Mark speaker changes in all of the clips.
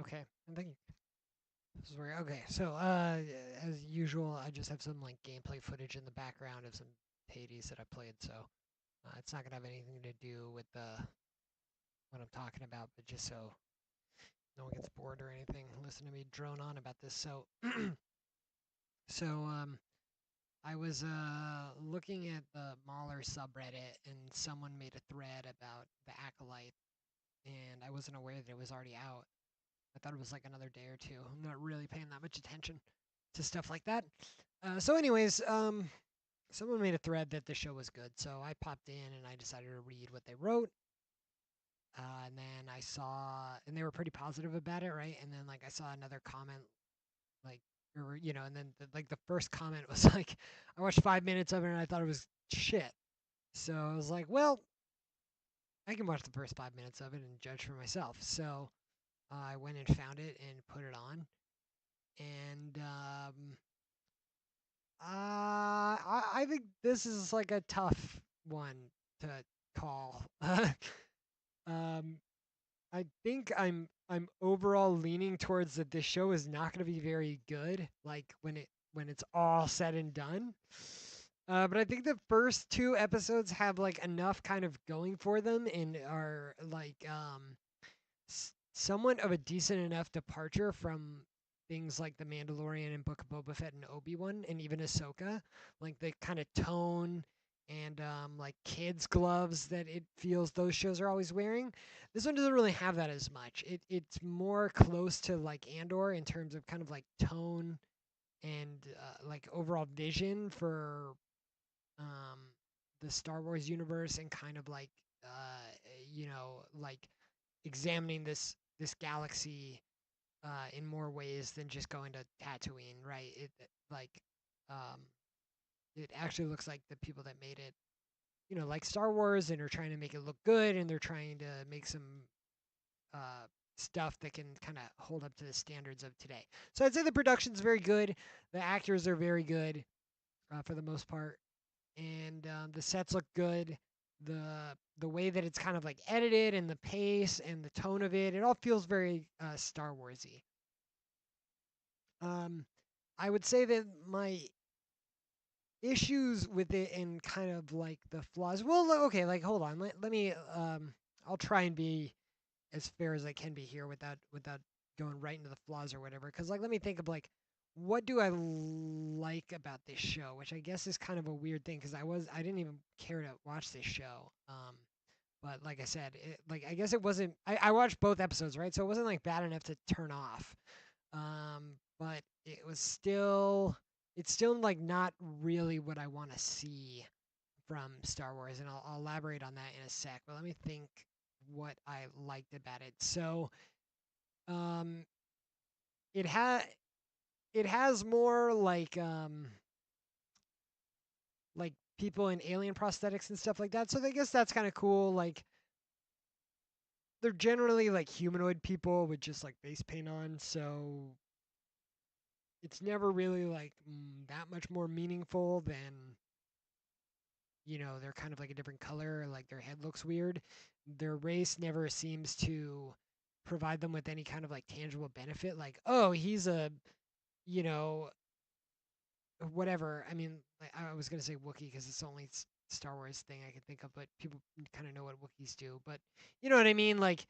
Speaker 1: Okay. I think this is where. Okay. So, as usual, I just have some like gameplay footage in the background of some Hades that I played. So, it's not gonna have anything to do with what I'm talking about, but just so no one gets bored or anything, listen to me drone on about this. So, so I was looking at the Mahler subreddit, and someone made a thread about the Acolyte, and I wasn't aware that it was already out. I thought it was like another day or two. I'm not really paying that much attention to stuff like that. So anyways, someone made a thread that the show was good, so I popped in and I decided to read what they wrote. And then I saw, and they were pretty positive about it, right? And then like I saw another comment, like, or and then like the first comment was like, I watched 5 minutes of it and I thought it was shit. So I was like, well, I can watch the first 5 minutes of it and judge for myself. So I went and found it and put it on, and I think this is like a tough one to call. um, I think I'm overall leaning towards that this show is not going to be very good. Like when it's all said and done. But I think the first two episodes have like enough kind of going for them and are like somewhat of a decent enough departure from things like The Mandalorian and Book of Boba Fett and Obi-Wan and even Ahsoka, like the kind of tone and like kids gloves that it feels those shows are always wearing. This one doesn't really have that as much. It's more close to like Andor in terms of kind of like tone and like overall vision for um the Star Wars universe and kind of like like examining this galaxy in more ways than just going to Tatooine, right? Like um, it actually looks like the people that made it, like Star Wars, and are trying to make it look good, and they're trying to make some uh, stuff that can kind of hold up to the standards of today. So I'd say the production's very good, the actors are very good for the most part, and the sets look good. The way that it's kind of like edited and the pace and the tone of it all feels very Star Warsy. Um, I would say that my issues with it and kind of like the flaws. Well, okay, like hold on. Let me I'll try and be as fair as I can be here without going right into the flaws or whatever. Cuz like let me think of like what do I like about this show, which I guess is kind of a weird thing cuz I didn't even care to watch this show. But like I said, like I guess it wasn't I watched both episodes, right? So it wasn't like bad enough to turn off. But it's still like not really what I want to see from Star Wars, and I'll elaborate on that in a sec. But let me think what I liked about it. So, um, it had it has more like people in alien prosthetics and stuff like that. So I guess that's kind of cool. Like they're generally like humanoid people with just like face paint on, so it's never really like that much more meaningful than they're kind of like a different color, like their head looks weird. Their race never seems to provide them with any kind of like tangible benefit, like, oh, he's a, you know, whatever. I mean, like, I was going to say Wookiee because it's the only Star Wars thing I can think of, but people kind of know what Wookiees do. But you know what I mean? Like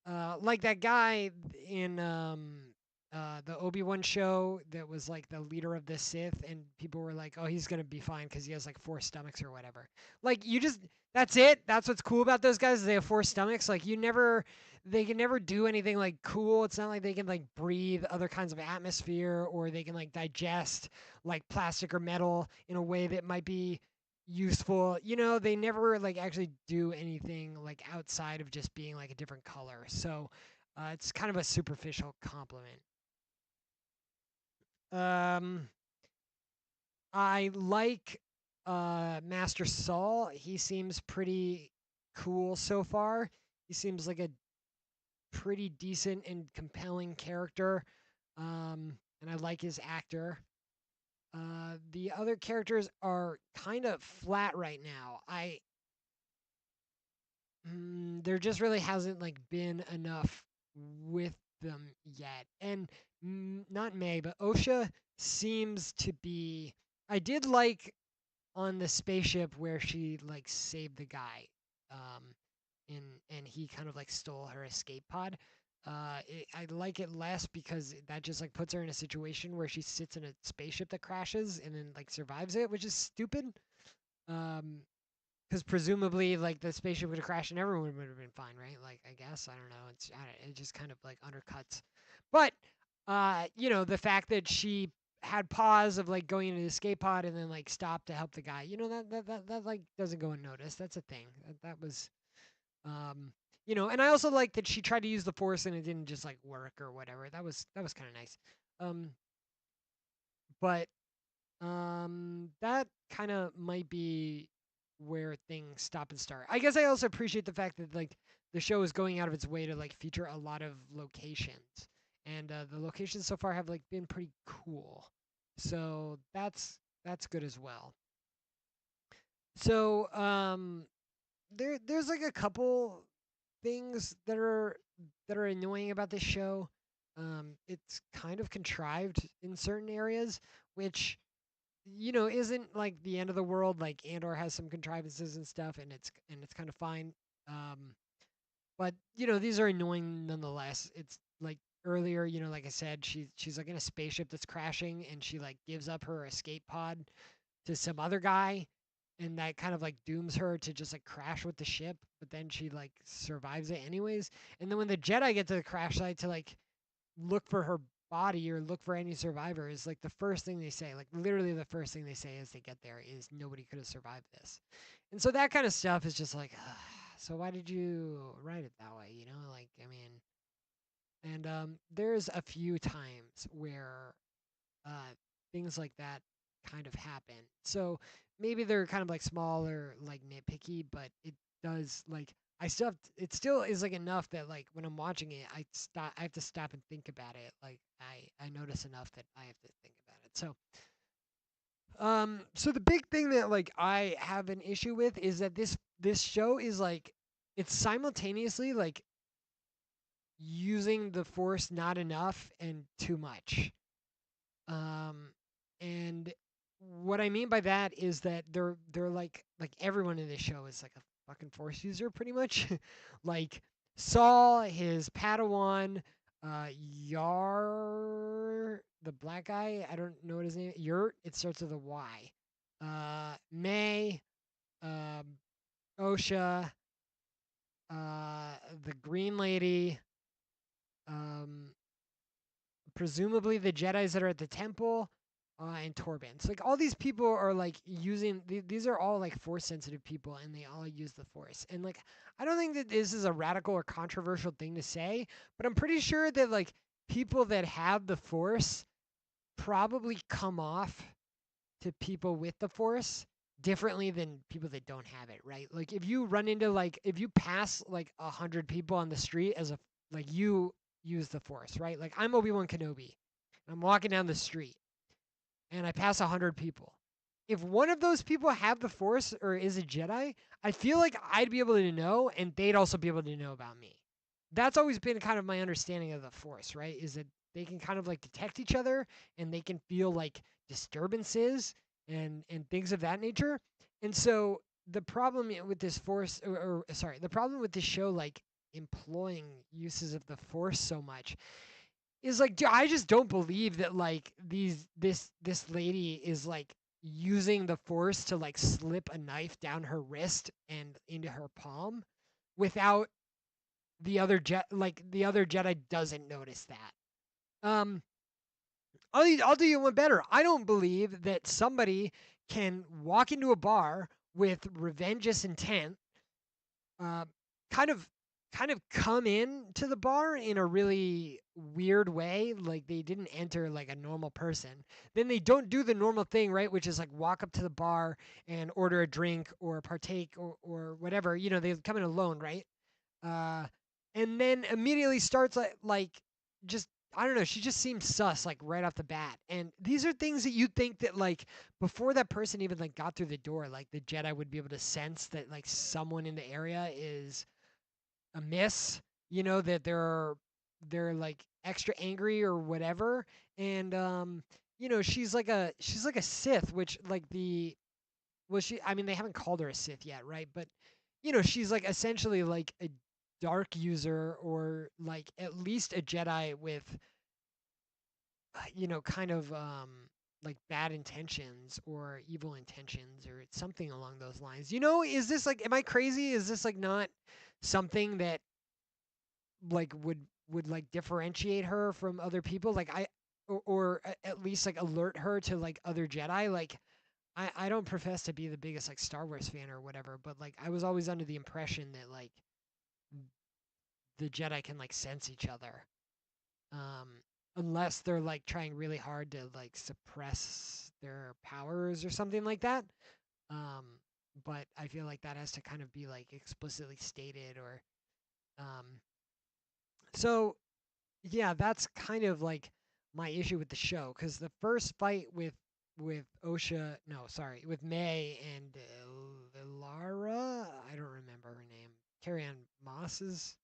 Speaker 1: that guy in the Obi-Wan show that was like the leader of the Sith, and people were like, "Oh, he's gonna be fine because he has like four stomachs or whatever." Like you just that's it. That's what's cool about those guys. Is they have four stomachs. Like they can never do anything like cool. It's not like they can like breathe other kinds of atmosphere or they can like digest like plastic or metal in a way that might be useful. They never like actually do anything like outside of just being like a different color. So it's kind of a superficial compliment. Um, I like Master Saul. He seems pretty cool so far. He seems like a pretty decent and compelling character. And I like his actor. The other characters are kind of flat right now. There just really hasn't like been enough with them yet. And not May, but Osha seems to be. I did like on the spaceship where she like saved the guy, um, and he kind of like stole her escape pod. I like it less because that just like puts her in a situation where she sits in a spaceship that crashes and then like survives it, which is stupid. Um, because presumably like the spaceship would have crashed and everyone would have been fine, right? Like I guess I don't know. It just kind of like undercuts. But the fact that she had pause of like going into the escape pod and then like stopped to help the guy, that like doesn't go unnoticed. That's a thing. That was um and I also like that she tried to use the force and it didn't just like work or whatever. That was kind of nice. Um but that kind of might be where things stop and start. I guess I also appreciate the fact that like the show is going out of its way to like feature a lot of locations, and the locations so far have like been pretty cool. So that's good as well. So there's like a couple things that are annoying about this show. It's kind of contrived in certain areas, which isn't like the end of the world. Like Andor has some contrivances and stuff, and it's kind of fine. Um, but these are annoying nonetheless. It's like earlier, like I said, she's like in a spaceship that's crashing, and she like gives up her escape pod to some other guy, and that kind of like dooms her to just like crash with the ship. But then she like survives it anyways. And then when the Jedi get to the crash site to like look for her body or look for any survivors, like the first thing they say, like literally the first thing they say as they get there is nobody could have survived this. And so that kind of stuff is just like, so why did you write it that way? Like, I mean, and there's a few times where uh, things like that kind of happen. So maybe they're kind of like small or like nitpicky, but it does like it still is like enough that like when I'm watching it, I have to stop and think about it. Like I notice enough that I have to think about it. So the big thing that like I have an issue with is that this show is like it's simultaneously like using the force not enough and too much. Um, and what I mean by that is that they're like everyone in this show is like a fucking force user pretty much. Like Saul, his Padawan, Yar, the black guy, I don't know what his name. Yurt, it starts with a Y. May, um, Osha, the Green Lady, um, presumably the Jedi's that are at the temple, and Torben. So like all these people are like using these are all like force sensitive people, and they all use the force. And like I don't think that this is a radical or controversial thing to say, but I'm pretty sure that like people that have the force probably come off to people with the force differently than people that don't have it, right? Like if you run into like if you pass like 100 people on the street as a like you use the force, right? Like I'm Obi-Wan Kenobi. I'm walking down the street and I pass 100 people. If one of those people have the force or is a Jedi, I feel like I'd be able to know and they'd also be able to know about me. That's always been kind of my understanding of the force, right? Is that they can kind of like detect each other and they can feel like disturbances and things of that nature. And so the problem with this force or sorry, the problem with this show like employing uses of the force so much is like I just don't believe that like this lady is like using the force to like slip a knife down her wrist and into her palm without the other Jedi doesn't notice that. I'll do you one better. I don't believe that somebody can walk into a bar with revengeous intent, uh, kind of kind of come in to the bar in a really weird way, like they didn't enter like a normal person. Then they don't do the normal thing, right, which is like walk up to the bar and order a drink or partake or whatever. They come in alone, right? uh, and then immediately starts like just I don't know. She just seems sus like right off the bat. And these are things that you think that like before that person even like got through the door, like the Jedi would be able to sense that like someone in the area is amiss. That there are they're like extra angry or whatever, and she's like a Sith, which like the well she I mean they haven't called her a Sith yet, right? But she's like essentially like a dark user or like at least a Jedi with kind of like bad intentions or evil intentions or something along those lines. Is this like am I crazy? Is this like not something that like would like differentiate her from other people? Like at least like alert her to like other Jedi? Like I don't profess to be the biggest like Star Wars fan or whatever, but like I was always under the impression that like the Jedi can like sense each other. Um, unless they're like trying really hard to like suppress their powers or something like that. Um, but I feel like that has to kind of be like explicitly stated or um, so yeah, that's kind of like my issue with the show because the first fight with Osha, no, sorry, with May and Lara, I don't remember her name. Carrie Ann Moss's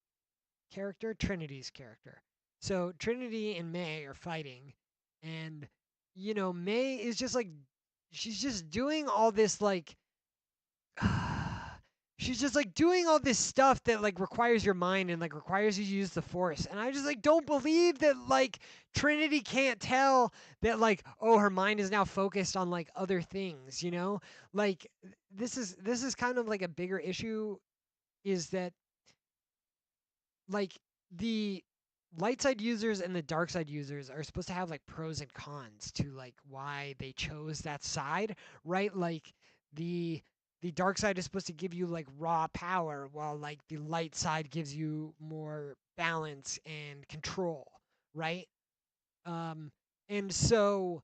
Speaker 1: character, Trinity's character. So Trinity and May are fighting, and May is just like she's just doing all this like she's just like doing all this stuff that like requires your mind and like requires you to use the force. And I just like don't believe that like Trinity can't tell that like oh her mind is now focused on like other things, Like this is kind of like a bigger issue is that like the light side users and the dark side users are supposed to have like pros and cons to like why they chose that side, right? Like the the dark side is supposed to give you like raw power while like the light side gives you more balance and control, right? Um and so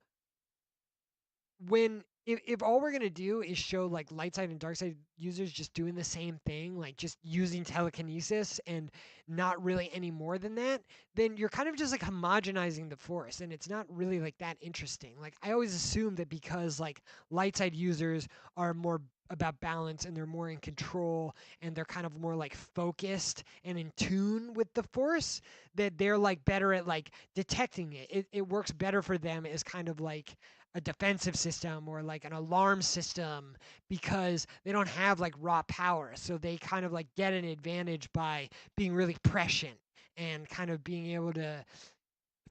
Speaker 1: when if all we're gonna do is show like light side and dark side users just doing the same thing, like just using telekinesis and not really any more than that, then you're kind of just like homogenizing the force, and it's not really like that interesting. Like I always assume that because like light side users are more about balance and they're more in control and they're kind of more like focused and in tune with the force, that they're like better at like detecting it. It works better for them as kind of like a defensive system or like an alarm system because they don't have like raw power. So they kind of like get an advantage by being really prescient and kind of being able to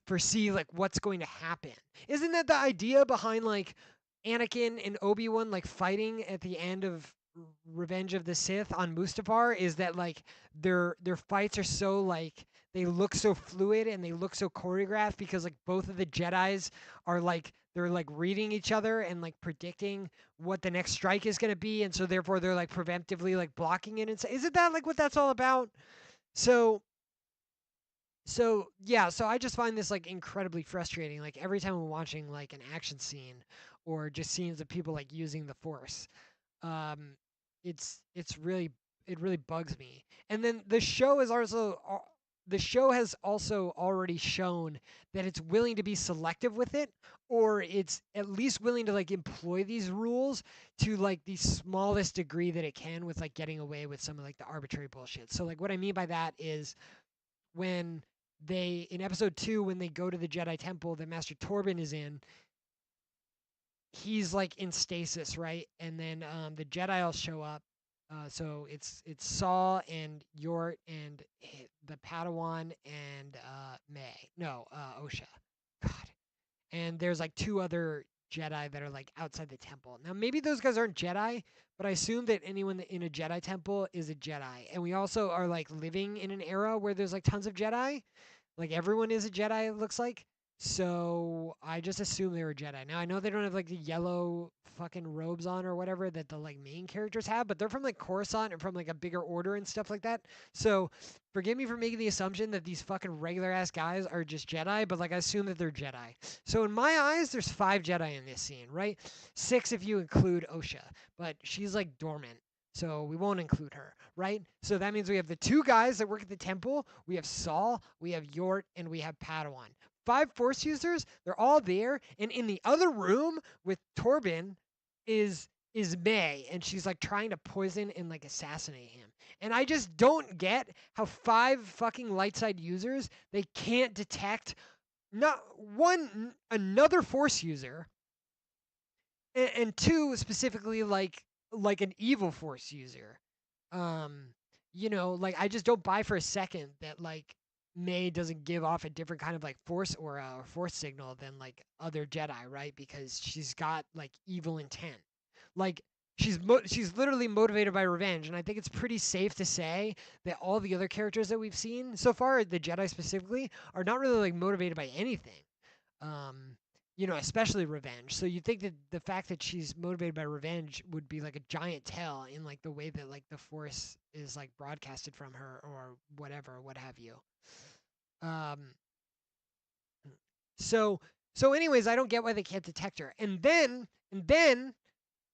Speaker 1: foresee like what's going to happen. Isn't that the idea behind like Anakin and Obi-Wan like fighting at the end of Revenge of the Sith on Mustafar is that like their fights are so like they look so fluid and they look so choreographed because like both of the Jedis are like they're like reading each other and like predicting what the next strike is going to be, and so therefore they're like preemptively like blocking it and so isn't that like what that's all about? So yeah, so I just find this like incredibly frustrating. Like every time I'm watching like an action scene or just scenes of people like using the force, um, it's really it really bugs me. And then the show has also already shown that it's willing to be selective with it, or it's at least willing to like employ these rules to like the smallest degree that it can with like getting away with some of like the arbitrary bullshit. So like what I mean by that is when they in episode 2 when they go to the Jedi temple that Master Torben is in, he's like in stasis, right? And then the Jedi will show up. So it's Saw and Yort and the Padawan and May. No, Osha. God. And there's like two other Jedi that are like outside the temple. Now maybe those guys aren't Jedi, but I assume that anyone in a Jedi temple is a Jedi. And we also are like living in an era where there's like tons of Jedi. Like everyone is a Jedi, it looks like. So I just assume they were Jedi. Now I know they don't have like the yellow fucking robes on or whatever that the like main characters have, but they're from like Coruscant and from like a bigger order and stuff like that. So forgive me for making the assumption that these fucking regular ass guys are just Jedi, but like I assume that they're Jedi. So in my eyes, there's 5 Jedi in this scene, right? 6 if you include Osha, but she's like dormant. So we won't include her, right? So that means we have the 2 guys that work at the temple. We have Saul, we have Yort, and we have Padawan. 5 Force users, they're all there. And in the other room with Torben is is May, and she's like trying to poison and like assassinate him. And I just don't get how 5 fucking light side users they can't detect not one another force user, and two specifically like an evil force user. Um, like I just don't buy for a second that like May doesn't give off a different kind of like force aura or force signal than like other Jedi, right? Because she's got like evil intent. Like she's literally motivated by revenge, and I think it's pretty safe to say that all the other characters that we've seen so far, the Jedi specifically, are not really like motivated by anything. Um, especially revenge. So you think that the fact that she's motivated by revenge would be like a giant tell in like the way that like the force is like broadcasted from her or whatever, what have you. Um, so anyways, I don't get why they can't detect her. And then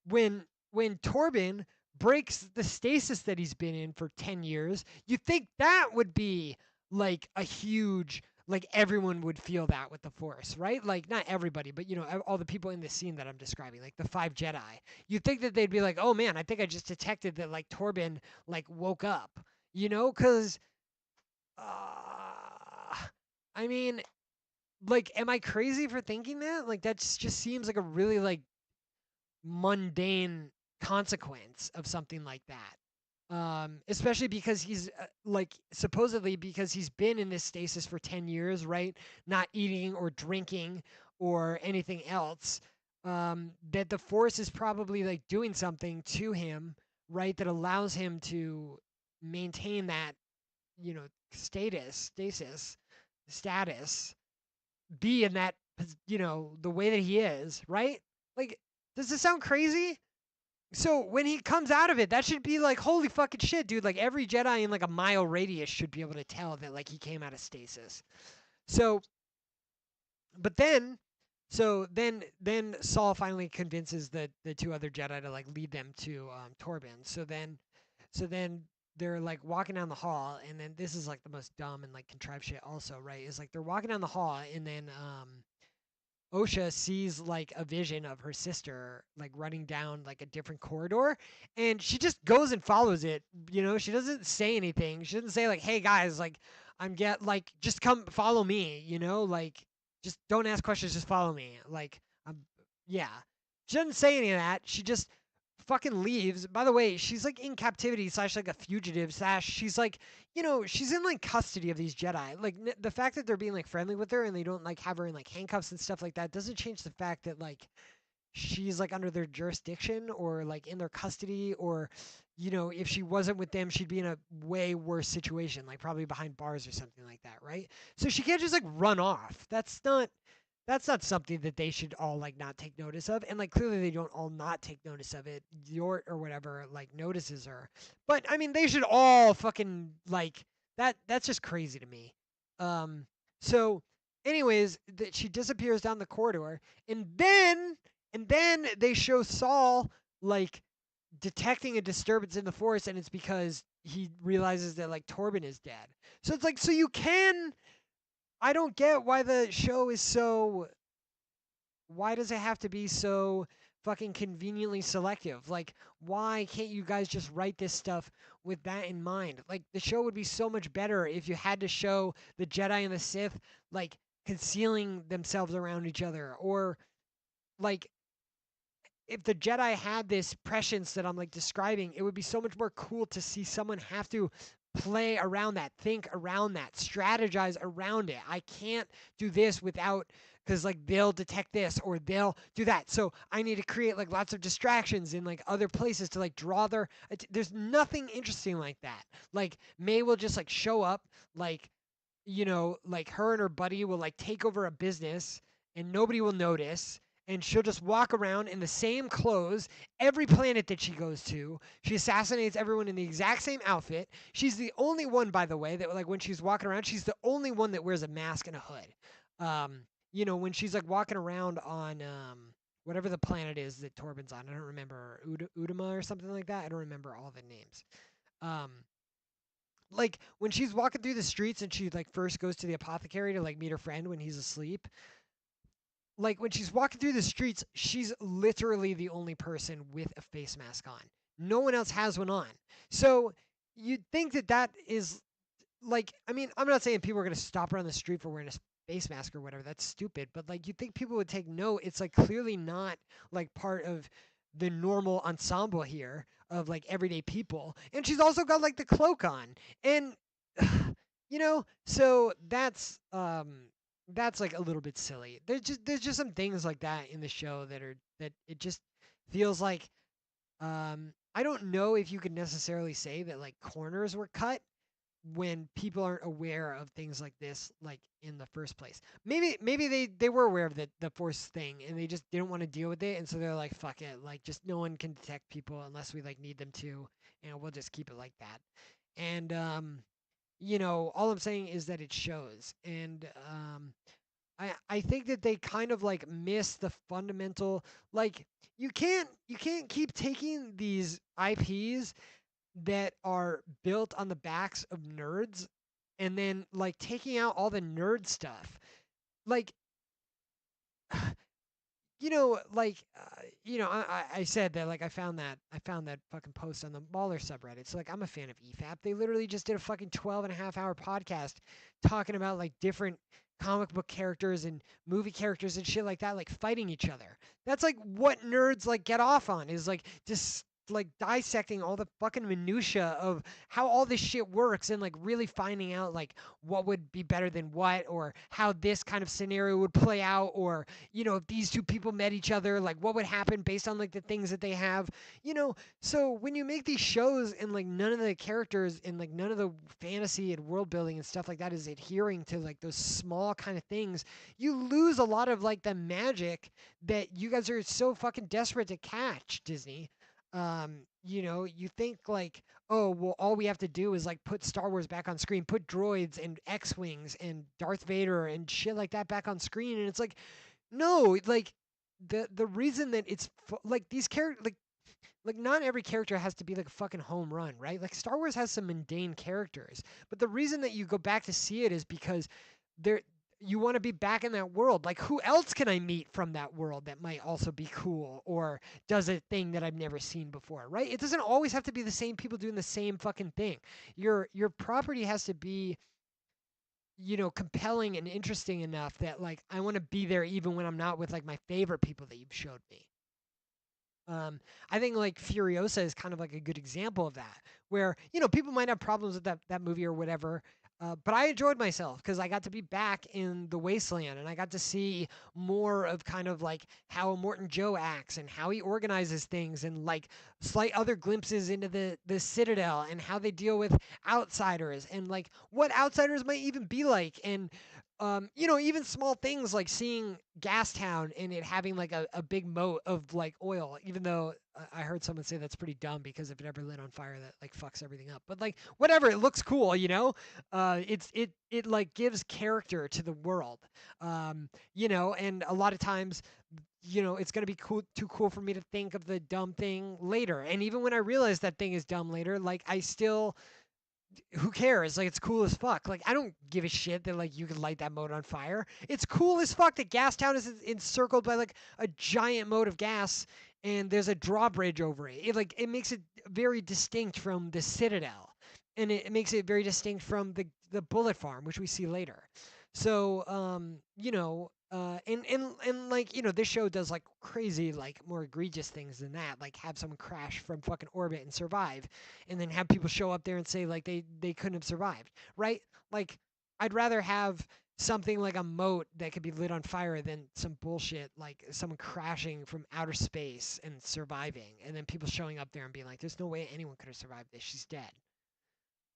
Speaker 1: when Torben breaks the stasis that he's been in for 10 years, you think that would be like a huge like everyone would feel that with the Force, right? Like not everybody, but all the people in the scene that I'm describing, like the 5 Jedi. You'd think that they'd be like, "Oh man, I think I just detected that like Torben like woke up." Cuz I mean, like am I crazy for thinking that? Like that just seems like a really like mundane consequence of something like that. Especially because he's like supposedly because he's been in this stasis for 10 years, right? Not eating or drinking or anything else. That the force is probably like doing something to him, right? That allows him to maintain that, status, be in that, the way that he is, right? Like, does this sound crazy? So when he comes out of it, that should be like, holy fucking shit, dude. Like every Jedi in like a mile radius should be able to tell that like he came out of stasis. So, but then, then Saul finally convinces the 2 other Jedi to like lead them to Torben. So then they're like walking down the hall, and then this is like the most dumb and like contrived shit. Also, right? Is like they're walking down the hall, and then Osha sees like a vision of her sister like running down like a different corridor, and she just goes and follows it. She doesn't say anything. She doesn't say like, "Hey guys, like just come follow me." Like just don't ask questions, just follow me. Like yeah. She doesn't say any of that. She just fucking leaves. By the way, she's like in captivity slash like a fugitive slash she's like she's in like custody of these Jedi. Like the fact that they're being like friendly with her and they don't like have her in like handcuffs and stuff like that doesn't change the fact that like she's like under their jurisdiction or like in their custody, or if she wasn't with them she'd be in a way worse situation, like probably behind bars or something like that, right? So she can't just like run off. That's not something that they should all like not take notice of, and like clearly they don't all not take notice of it. Yort or whatever like notices her, but I mean they should all fucking like that's just crazy to me. um so anyways, that she disappears down the corridor, and then they show Saul like detecting a disturbance in the force, and it's because he realizes that like Torben is dead. So it's like, so you can I don't get why the show is so. Why does it have to be so fucking conveniently selective? Like, why can't you guys just write this stuff with that in mind? Like, the show would be so much better if you had to show the Jedi and the Sith, like, concealing themselves around each other. Or, like, if the Jedi had this prescience that I'm like describing, it would be so much more cool to see someone have to play around that, think around that, strategize around it. I can't do this without because like they'll detect this or they'll do that. So I need to create like lots of distractions in like other places to like draw there's nothing interesting like that. Like May will just like show up like like her and her buddy will like take over a business and nobody will notice, and she'll just walk around in the same clothes every planet that she goes to. She assassinates everyone in the exact same outfit. She's the only one, by the way, that like when she's walking around, she's the only one that wears a mask and a hood. When she's like walking around on whatever the planet is that Torben's on. I don't remember Udama or something like that. I don't remember all the names. Um, like when she's walking through the streets and she like first goes to the apothecary to like meet her friend when he's asleep, like when she's walking through the streets, she's literally the only person with a face mask on. No one else has one on. So you'd think that that is like, I mean, I'm not saying people are going to stop her on the street for wearing a face mask or whatever. That's stupid. But like, you think people would take note. It's like clearly not like part of the normal ensemble here of like everyday people. And she's also got like the cloak on. And so that's like a little bit silly. There's just some things like that in the show that it just feels like I don't know if you could necessarily say that like corners were cut when people aren't aware of things like this like in the first place. Maybe they were aware of the force thing and they just didn't want to deal with it, and so they're like fuck it, like just no one can detect people unless we like need them to, and we'll just keep it like that. And all I'm saying is that it shows. And I think that they kind of like miss the fundamental, like you can't keep taking these IPs that are built on the backs of nerds and then like taking out all the nerd stuff. Like I said that like I found that fucking post on the Baller subreddit. So like I'm a fan of EFAP. They literally just did a fucking 12.5 hour podcast talking about like different comic book characters and movie characters and shit like that, like fighting each other. That's like what nerds like get off on, is like just like dissecting all the fucking minutia of how all this shit works and like really finding out like what would be better than what, or how this kind of scenario would play out, or if these two people met each other, like what would happen based on like the things that they have. So when you make these shows and like none of the characters and like none of the fantasy and world building and stuff like that is adhering to like those small kind of things, you lose a lot of like the magic that you guys are so fucking desperate to catch, Disney. You think like, oh, well, all we have to do is like put Star Wars back on screen, put droids and X-wings and Darth Vader and shit like that back on screen, and it's like, no, like the reason that like these characters, like not every character has to be like a fucking home run, right? Like Star Wars has some mundane characters, but the reason that you go back to see it is because there you want to be back in that world. Like who else can I meet from that world that might also be cool or does a thing that I've never seen before, right? It doesn't always have to be the same people doing the same fucking thing. Your property has to be compelling and interesting enough that like I want to be there even when I'm not with like my favorite people that you've showed me. I think like Furiosa is kind of like a good example of that, where people might have problems with that movie or whatever, but I enjoyed myself because I got to be back in the wasteland and I got to see more of kind of like how Morton Joe acts and how he organizes things, and like slight other glimpses into the Citadel and how they deal with outsiders and like what outsiders might even be like. And even small things like seeing Gastown and it having like a big moat of like oil, even though I heard someone say that's pretty dumb because if it ever lit on fire, that like fucks everything up. But like whatever, it looks cool. It like gives character to the world. And a lot of times, it's gonna be too cool for me to think of the dumb thing later. And even when I realize that thing is dumb later, like I still, who cares? Like it's cool as fuck. Like I don't give a shit that like you can light that moat on fire. It's cool as fuck that Gastown is encircled by like a giant moat of gas and there's a drawbridge over it. It makes it very distinct from the Citadel. And it makes it very distinct from the bullet farm, which we see later. So and like this show does like crazy like more egregious things than that, like have someone crash from fucking orbit and survive, and then have people show up there and say like they couldn't have survived, right? Like I'd rather have something like a moat that could be lit on fire than some bullshit like someone crashing from outer space and surviving, and then people showing up there and being like, "There's no way anyone could have survived this. She's dead."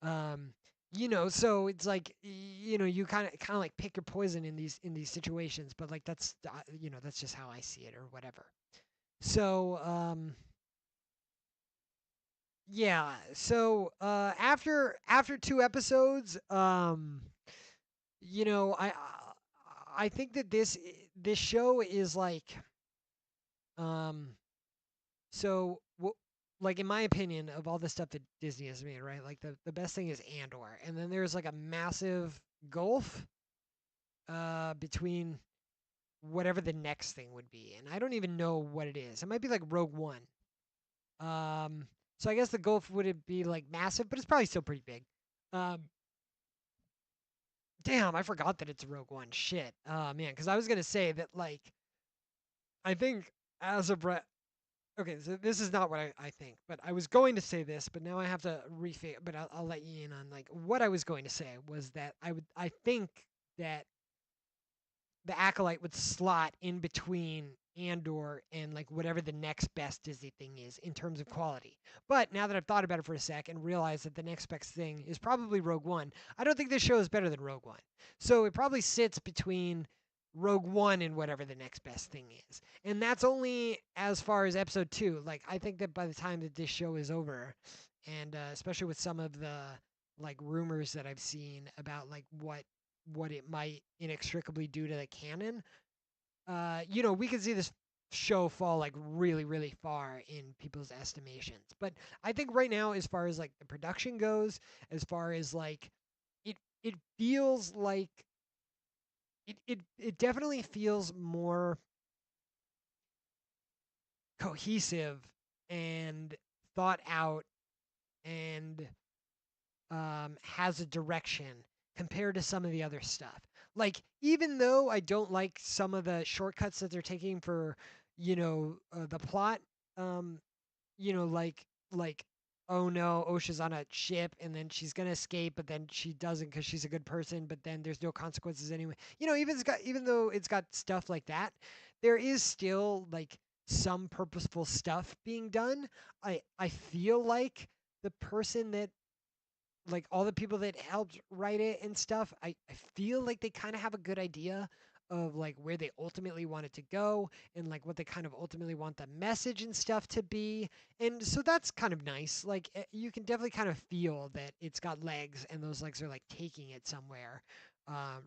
Speaker 1: Um, so it's like you kind of like pick your poison in these situations, but like that's just how I see it or whatever. So yeah. So after two episodes, you know, I think that this show is like um so like in my opinion of all the stuff that Disney has made, right? Like the best thing is Andor, and then there's like a massive gulf between whatever the next thing would be, and I don't even know what it is. It might be like Rogue One. Um, so I guess the goal wouldn't be like massive, but it's probably still pretty big. Um, damn, I forgot that it's Rogue One. Shit. Oh man, because I was gonna say that like I think as a okay, so this is not what I think, but I was going to say this, but now I have to refigure. But I'll let you in on like what I was going to say was that I think that the Acolyte would slot in between Andor and like whatever the next best Disney thing is in terms of quality. But now that I've thought about it for a sec and realized that the next best thing is probably Rogue One, I don't think this show is better than Rogue One. So it probably sits between Rogue One and whatever the next best thing is. And that's only as far as episode 2. Like I think that by the time that this show is over, and especially with some of the like rumors that I've seen about like what it might inextricably do to the canon, we could see this show fall like really, really far in people's estimations. But I think right now, as far as like the production goes, as far as like it feels like it definitely feels more cohesive and thought out and has a direction compared to some of the other stuff. Like, even though I don't like some of the shortcuts that they're taking for, the plot, um, like, oh no, Osha's on a ship and then she's gonna escape, but then she doesn't because she's a good person, but then there's no consequences anyway. Even though it's got stuff like that, there is still like some purposeful stuff being done. I feel like the person that like all the people that helped write it and stuff, I feel like they kind of have a good idea of like where they ultimately want it to go and like what they kind of ultimately want the message and stuff to be. And so that's kind of nice. Like you can definitely kind of feel that it's got legs and those legs are like taking it somewhere.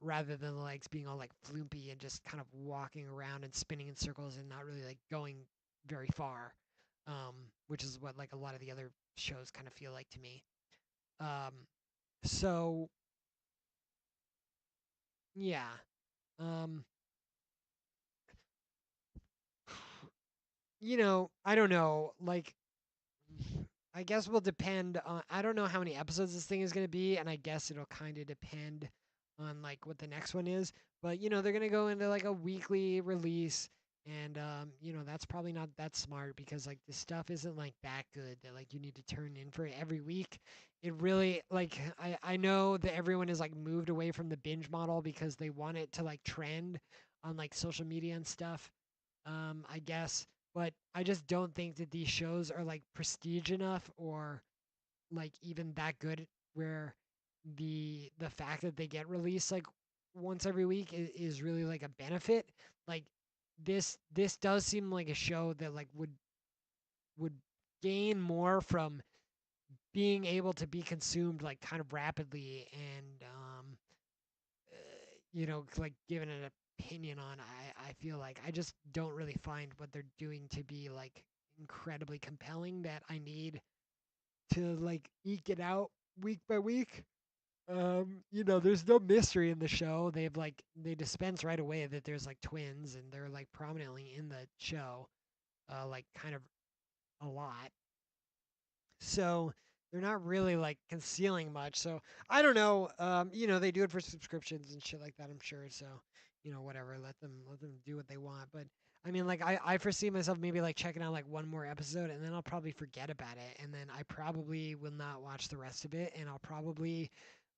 Speaker 1: Rather than the legs being all like floopy and just kind of walking around and spinning in circles and not really like going very far, which is what like a lot of the other shows kind of feel like to me. Um, so yeah. Um, I don't know. Like, I guess will depend on. I don't know how many episodes this thing is gonna be, and I guess it'll kind of depend on like what the next one is. But they're gonna go into like a weekly release, and that's probably not that smart because like the stuff isn't like that good that like you need to turn in for it every week. It really like I know that everyone is like moved away from the binge model because they want it to like trend on like social media and stuff. I guess, but I just don't think that these shows are like prestige enough or like even that good where the fact that they get released like once every week is really like a benefit. Like this does seem like a show that like would gain more from being able to be consumed like kind of rapidly and like given an opinion on. I feel like I just don't really find what they're doing to be like incredibly compelling that I need to like eke it out week by week. There's no mystery in the show. They dispense right away that there's like twins and they're like prominently in the show, like kind of a lot. So they're not really like concealing much. So I don't know. They do it for subscriptions and shit like that, I'm sure. So, whatever. Let them do what they want. But I mean like I foresee myself maybe like checking out like one more episode and then I'll probably forget about it. And then I probably will not watch the rest of it and I'll probably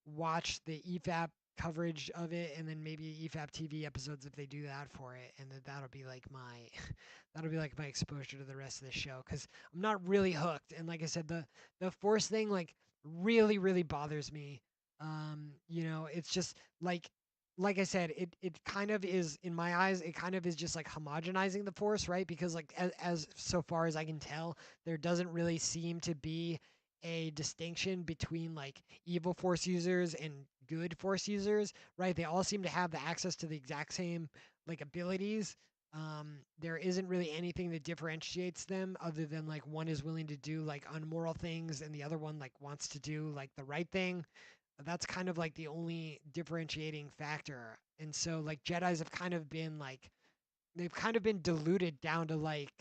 Speaker 1: watch the EFAP coverage of it and then maybe EFAP TV episodes if they do that for it and then that'll be like my that'll be like my exposure to the rest of the show cuz I'm not really hooked and like I said the force thing like really really bothers me. It's just like I said it kind of is in my eyes it kind of is just like homogenizing the force, right? Because like as so far as I can tell there doesn't really seem to be a distinction between like evil force users and good force users, right? They all seem to have the access to the exact same like abilities. There isn't really anything that differentiates them other than like one is willing to do like unmoral things and the other one like wants to do like the right thing. That's kind of like the only differentiating factor. And so like Jedi's have kind of been like they've kind of been diluted down to like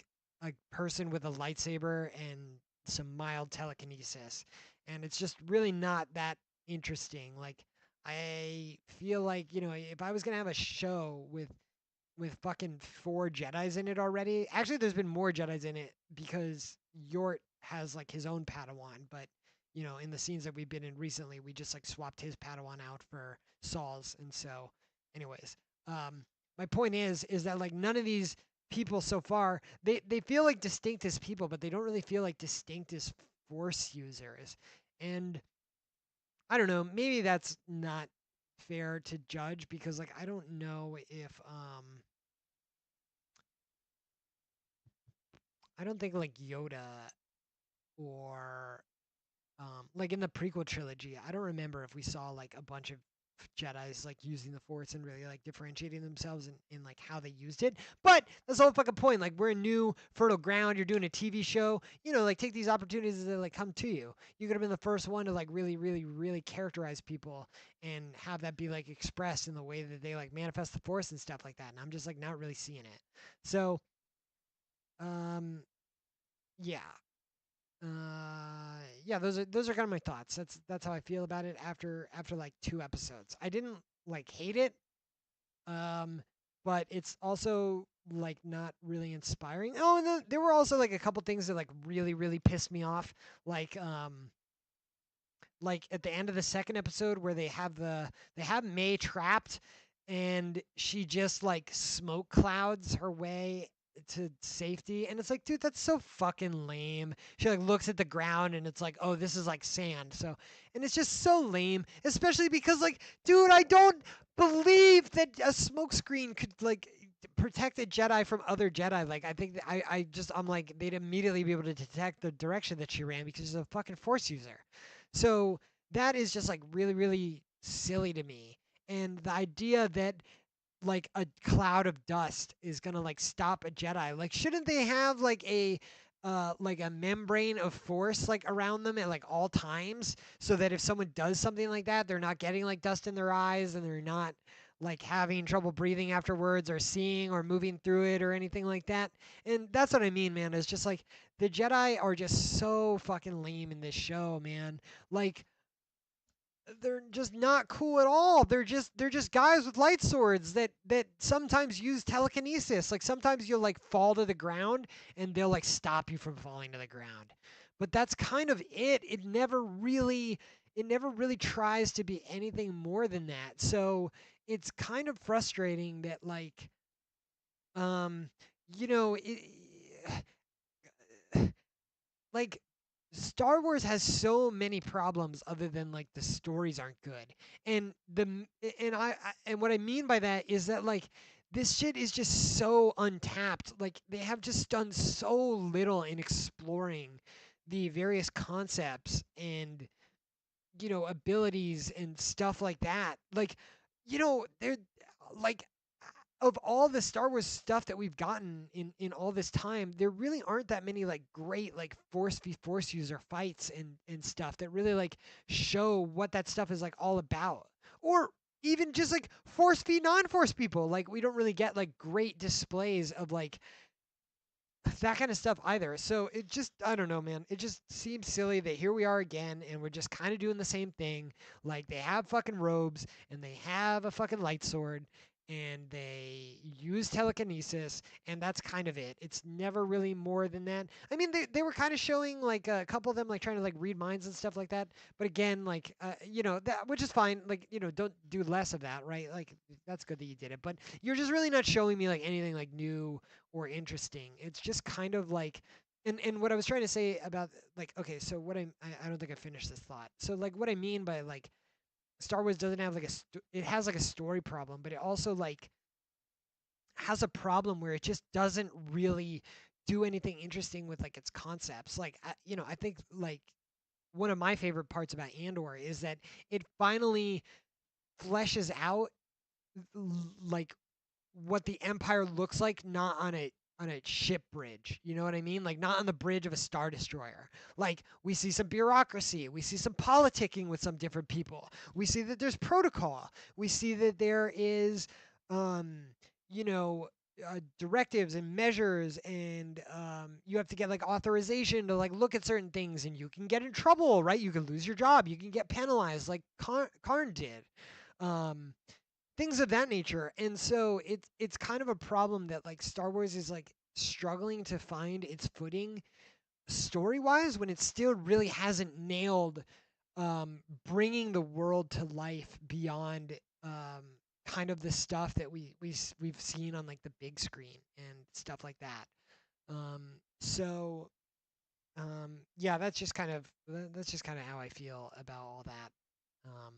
Speaker 1: a person with a lightsaber and some mild telekinesis, and it's just really not that interesting. Like I feel like, if I was gonna have a show with fucking 4 Jedis in it already. Actually, there's been more Jedis in it because Yort has like his own Padawan, but in the scenes that we've been in recently, we just like swapped his Padawan out for Saul's, and so, anyways, um, my point is that like none of these people so far they feel like distinct as people, but they don't really feel like distinct as Force users, and I don't know, maybe that's not fair to judge because like I don't know if I don't think like Yoda or like in the prequel trilogy, I don't remember if we saw like a bunch of Jedi's like using the Force and really like differentiating themselves in like how they used it. But that's the whole fucking point. Like we're in new fertile ground. You're doing a TV show. Like take these opportunities that like come to you. You could have been the first one to like really, really, really characterize people and have that be like expressed in the way that they like manifest the Force and stuff like that. And I'm just like not really seeing it. So um yeah, yeah, those are kind of my thoughts. That's how I feel about it after like 2 episodes. I didn't like hate it, um, but it's also like not really inspiring. Oh, and there were also like a couple things that like really really pissed me off, like like at the end of the second episode where they have May trapped and she just like smoke clouds her way to safety, and it's like, dude, that's so fucking lame. She like looks at the ground and it's like, oh, this is like sand. So, and it's just so lame, especially because like, dude, I don't believe that a smoke screen could like protect a Jedi from other Jedi. Like I think that I'm like they'd immediately be able to detect the direction that she ran because she's a fucking Force user. So that is just like really, really silly to me. And the idea that like a cloud of dust is gonna like stop a Jedi, like shouldn't they have like a membrane of force like around them at like all times so that if someone does something like that, they're not getting like dust in their eyes and they're not like having trouble breathing afterwards or seeing or moving through it or anything like that. And that's what I mean, man. Is just like the Jedi are just so fucking lame in this show, man. Like they're just not cool at all. They're just guys with light swords that sometimes use telekinesis. Like sometimes you'll like fall to the ground and they'll like stop you from falling to the ground. But that's kind of it. It never really tries to be anything more than that. So it's kind of frustrating that like um you know it, like Star Wars has so many problems other than like the stories aren't good. And and what I mean by that is that like this shit is just so untapped. Like they have just done so little in exploring the various concepts and abilities and stuff like that. Like they're like of all the Star Wars stuff that we've gotten in all this time, there really aren't that many like great like Force v Force user fights and stuff that really like show what that stuff is like all about. Or even just like Force v non-Force people. Like we don't really get like great displays of like that kind of stuff either. So it just, I don't know, man. It just seems silly that here we are again and we're just kind of doing the same thing. Like they have fucking robes and they have a fucking light sword and they use telekinesis and that's kind of it. It's never really more than that. I mean, they were kind of showing like a couple of them like trying to like read minds and stuff like that. But again, like, that, which is fine. Like, don't do less of that, right? Like, that's good that you did it. But you're just really not showing me like anything like new or interesting. It's just kind of like and what I was trying to say about like okay, so I don't think I finished this thought. So like what I mean by like Star Wars doesn't have like it has like a story problem, but it also like has a problem where it just doesn't really do anything interesting with like its concepts. Like I think like one of my favorite parts about Andor is that it finally fleshes out like what the Empire looks like, not on a ship bridge. You know what I mean? Like not on the bridge of a star destroyer. Like we see some bureaucracy, we see some politicking with some different people. We see that there's protocol. We see that there is, um, you know. directives and measures, and you have to get like authorization to like look at certain things, and you can get in trouble, right? You can lose your job, you can get penalized, like Karn did, um, things of that nature. And so it's kind of a problem that like Star Wars is like struggling to find its footing story wise when it still really hasn't nailed bringing the world to life beyond kind of the stuff that we've seen on like the big screen and stuff like that. So yeah, that's just kind of how I feel about all that. Um,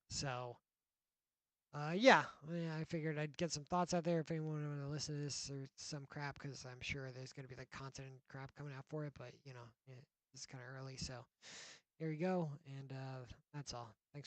Speaker 1: so yeah, I figured I'd get some thoughts out there if anyone wanted to listen to this or some crap, because I'm sure there's going to be like content and crap coming out for it, but it's kind of early, so here we go, and that's all. Thanks.